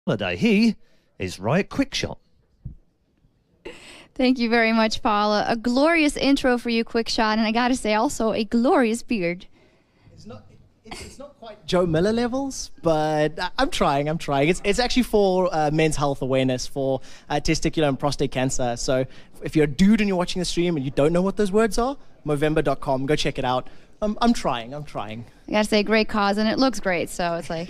holiday. He is Riot QuickShot. Thank you very much, Paula. A glorious intro for you, QuickShot, and I gotta say, also a glorious beard. It's not quite Joe Miller levels, but I'm trying. It's actually for men's health awareness for testicular and prostate cancer. So if you're a dude and you're watching the stream and you don't know what those words are, Movember.com, go check it out. I'm trying. I gotta say, great cause, and it looks great, so it's like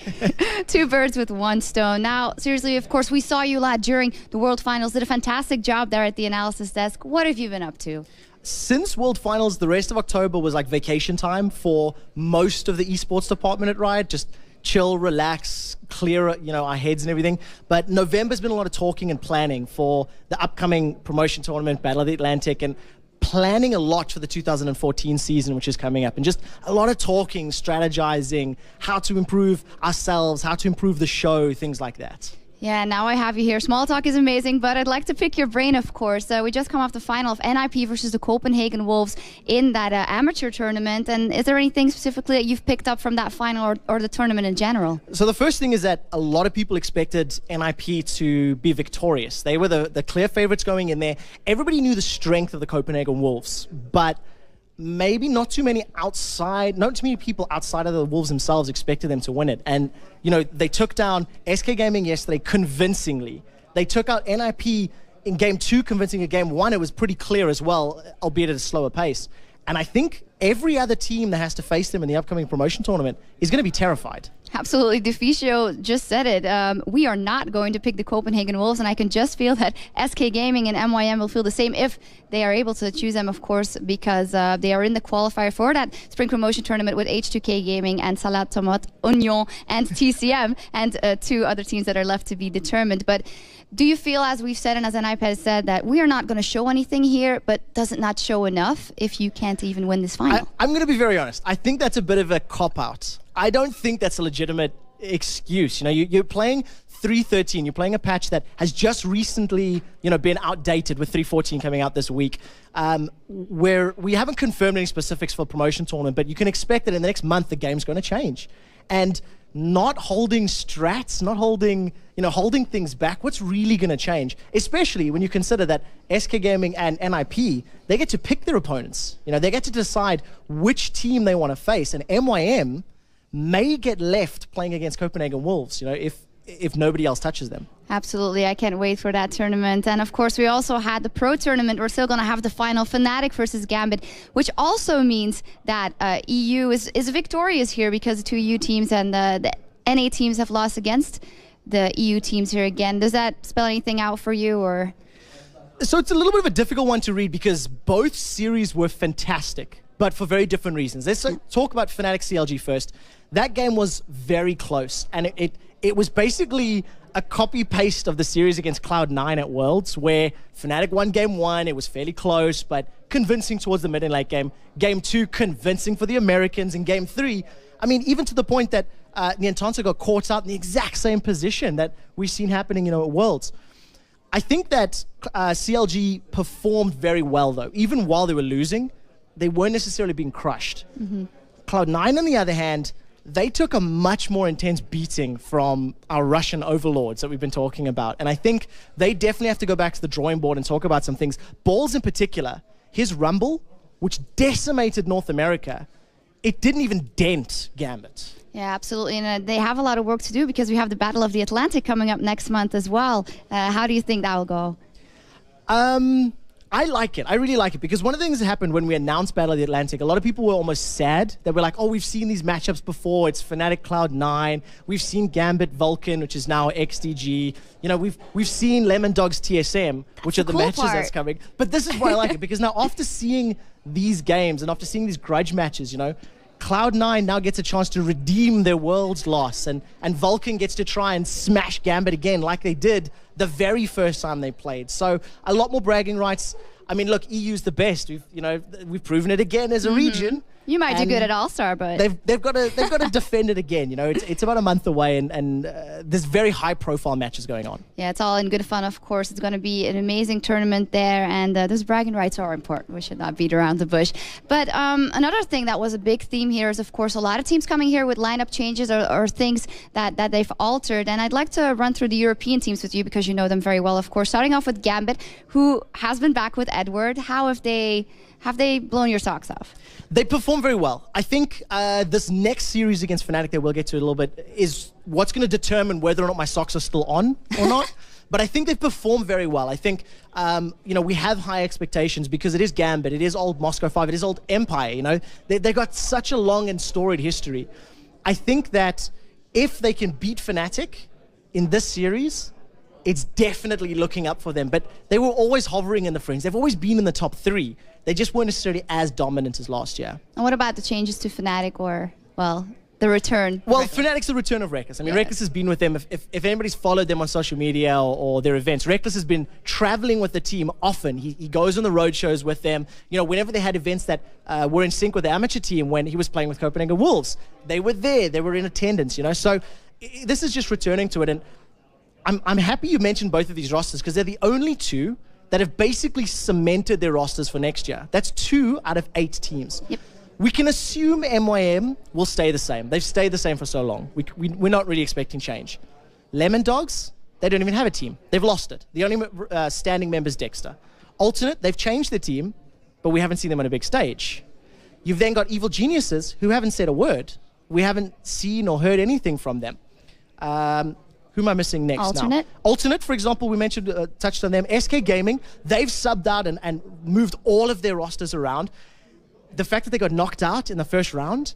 two birds with one stone. Now, seriously, of course, we saw you, lad, during the World Finals. Did a fantastic job there at the analysis desk. What have you been up to? Since World Finals, the rest of October was like vacation time for most of the esports department at Riot. Just chill, relax, clear, our heads and everything. But November's been a lot of talking and planning for the upcoming promotion tournament, Battle of the Atlantic, and planning a lot for the 2014 season, which is coming up, and just a lot of talking, strategizing, how to improve ourselves, how to improve the show, things like that. Yeah, now I have you here. Small talk is amazing, but I'd like to pick your brain, of course. We just come off the final of NIP versus the Copenhagen Wolves in that amateur tournament. And is there anything specifically that you've picked up from that final or the tournament in general? So the first thing is that a lot of people expected NIP to be victorious. They were the clear favorites going in there. Everybody knew the strength of the Copenhagen Wolves, but maybe not too many people outside of the Wolves themselves expected them to win it. And, they took down SK Gaming yesterday convincingly. They took out NIP in Game 2 convincingly. In Game 1, it was pretty clear as well, albeit at a slower pace. And I think every other team that has to face them in the upcoming promotion tournament is going to be terrified. Absolutely. Deficio just said it. We are not going to pick the Copenhagen Wolves, and I can just feel that SK Gaming and MYM will feel the same if they are able to choose them, of course, because they are in the qualifier for that spring promotion tournament with H2K Gaming and Salad Tomate, Union, and TCM, and two other teams that are left to be determined. But do you feel, as we've said and as NIP has said, that we are not going to show anything here, but does it not show enough if you can't even win this final? I'm going to be very honest. I think that's a bit of a cop-out. I don't think that's a legitimate excuse. You're playing 3.13. You're playing a patch that has just recently, been outdated with 3.14 coming out this week, where we haven't confirmed any specifics for the promotion tournament, but you can expect that in the next month, the game's going to change. And not holding strats, not holding things back, what's really going to change? Especially when you consider that SK Gaming and NIP, they get to pick their opponents. They get to decide which team they want to face. And MYM may get left playing against Copenhagen Wolves, if nobody else touches them. Absolutely. I can't wait for that tournament. And of course, we also had the pro tournament. We're still going to have the final, Fnatic versus Gambit, which also means that EU is victorious here because the two EU teams and the NA teams have lost against the EU teams here again. Does that spell anything out for you, or? So it's a little bit of a difficult one to read because both series were fantastic, but for very different reasons. Let's talk about Fnatic CLG first. That game was very close, and it was basically a copy-paste of the series against Cloud9 at Worlds, where Fnatic won Game 1, it was fairly close, but convincing towards the mid and late game. Game 2, convincing for the Americans. In Game 3, even to the point that Niantonsa got caught out in the exact same position that we've seen happening, at Worlds. I think that CLG performed very well, though. Even while they were losing, they weren't necessarily being crushed. Mm-hmm. Cloud9, on the other hand, they took a much more intense beating from our Russian overlords that we've been talking about. And I think they definitely have to go back to the drawing board and talk about some things. Balls in particular, his Rumble, which decimated North America, it didn't even dent Gambit. Yeah, absolutely. And they have a lot of work to do because we have the Battle of the Atlantic coming up next month as well. How do you think that will go? I like it. I really like it because one of the things that happened when we announced Battle of the Atlantic, a lot of people were almost sad. They were like, oh, we've seen these matchups before. It's Fnatic Cloud9. We've seen Gambit Vulcan, which is now XDG. We've seen Lemon Dogs TSM, which are the matches that's coming. But this is why I like it, because now after seeing these games and after seeing these grudge matches, Cloud9 now gets a chance to redeem their world's loss, and Vulcan gets to try and smash Gambit again like they did the very first time they played. So a lot more bragging rights. Look, EU's the best. We've proven it again as a region. You might do And good at All-Star, but they've got to defend it again. You know, it's about a month away, and there's very high profile matches going on. yeah, it's all in good fun, of course. It's going to be an amazing tournament there, and those bragging rights are important. We should not beat around the bush. But another thing that was a big theme here is, of course, a lot of teams coming here with lineup changes or things that they've altered. And I'd like to run through the European teams with you because you know them very well, of course. Starting off with Gambit, who has been back with Edward. How have they blown your socks off? They perform very well. I think this next series against Fnatic that we'll get to in a little bit is what's going to determine whether or not my socks are still on or not. But I think they've performed very well. I think, you know, we have high expectations because it is Gambit, it is old Moscow 5, it is old Empire, you know. They've got such a long and storied history. I think that if they can beat Fnatic in this series, it's definitely looking up for them. But they were always hovering in the fringe. They've always been in the top 3. They just weren't necessarily as dominant as last year. And what about the changes to Fnatic or, well, the return? Well, Fnatic's the return of Reckless. I mean, Reckless has been with them. If anybody's followed them on social media or their events, Reckless has been traveling with the team often. He goes on the road shows with them. You know, whenever they had events that were in sync with the amateur team, when he was playing with Copenhagen Wolves, they were there. They were in attendance, you know. So this is just returning to it. And I'm happy you mentioned both of these rosters because they're the only two that have basically cemented their rosters for next year. That's 2 out of 8 teams. Yep. We can assume MYM will stay the same. They've stayed the same for so long. We're not really expecting change. Lemon Dogs, they don't even have a team. They've lost it. The only standing member is Dexter. Alternate, they've changed their team, but we haven't seen them on a big stage. You've then got Evil Geniuses, who haven't said a word. We haven't seen or heard anything from them. Who am I missing next Alternate. now? Alternate, for example, we mentioned, touched on them. SK Gaming, they've subbed out and moved all of their rosters around. The fact that they got knocked out in the first round,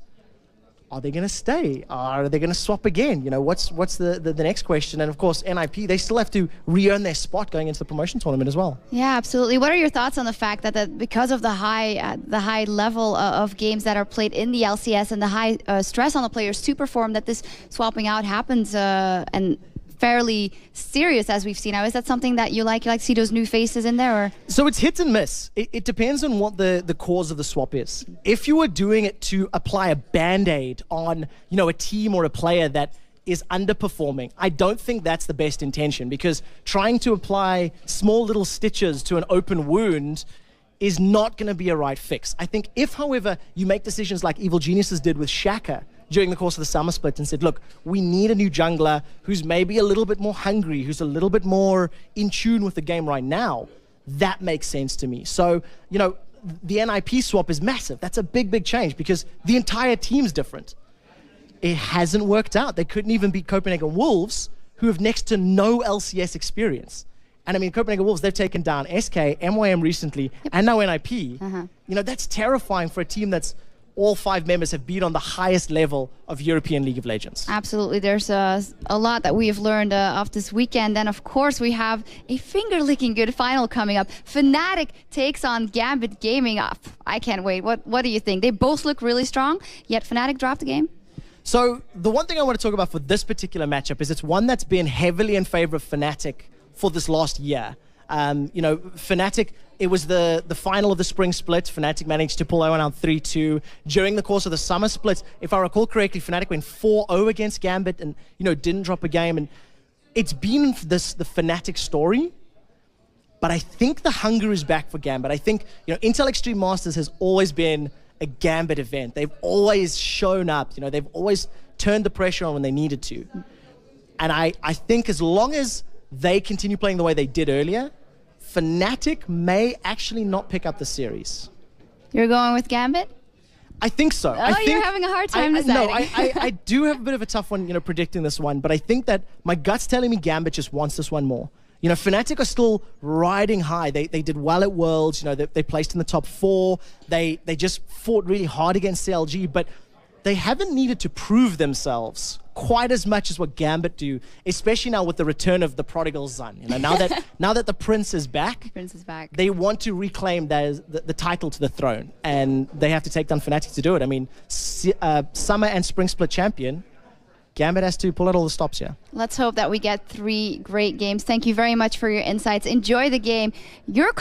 are they going to stay? Are they going to swap again? You know, what's the next question? And of course, NIP, they still have to re-earn their spot going into the promotion tournament as well. Yeah, absolutely. What are your thoughts on the fact that because of the high level of games that are played in the LCS and the high stress on the players to perform, that this swapping out happens and fairly serious as we've seen now? Is that something that you like? You like to see those new faces in there? Or? So it's hit and miss. It depends on what the cause of the swap is. If you were doing it to apply a band-aid on, you know, a team or a player that is underperforming, I don't think that's the best intention, because trying to apply small little stitches to an open wound is not going to be a right fix. I think if, however, you make decisions like Evil Geniuses did with Shaka during the course of the summer split and said, look, we need a new jungler who's maybe a little bit more hungry, who's a little bit more in tune with the game right now, that makes sense to me. So, you know, the NIP swap is massive. That's a big, big change because the entire team's different. It hasn't worked out. They couldn't even beat Copenhagen Wolves, who have next to no LCS experience. And I mean, Copenhagen Wolves, they've taken down SK, MYM recently, and now NIP. You know, that's terrifying for a team that's all 5 members have been on the highest level of European League of Legends. Absolutely. There's a lot that we have learned of this weekend. And of course, we have a finger-licking good final coming up. Fnatic takes on Gambit Gaming. I can't wait. What do you think? They both look really strong, yet Fnatic dropped the game. So the one thing I want to talk about for this particular matchup is it's one that's been heavily in favor of Fnatic for this last year. You know, Fnatic, it was the final of the spring split. Fnatic managed to pull out 3-2. During the course of the summer split, if I recall correctly, Fnatic went 4-0 against Gambit and, you know, didn't drop a game. And it's been the Fnatic story. But I think the hunger is back for Gambit. I think, you know, Intel Extreme Masters has always been a Gambit event. They've always shown up. You know, they've always turned the pressure on when they needed to. And I think as long as they continue playing the way they did earlier, Fnatic may actually not pick up the series. You're going with Gambit? I think so. Oh, you're having a hard time deciding. No, I do have a bit of a tough one, you know, predicting this one, but I think that my gut's telling me Gambit just wants this one more. You know, Fnatic are still riding high. They did well at Worlds. You know, they placed in the top 4. They just fought really hard against CLG, but they haven't needed to prove themselves quite as much as what Gambit do, especially now with the return of the prodigal son. You know, now that the prince is back, they want to reclaim the title to the throne, and they have to take down Fnatic to do it. I mean, summer and spring split champion, Gambit has to pull out all the stops here. Let's hope that we get 3 great games. Thank you very much for your insights. Enjoy the game. Your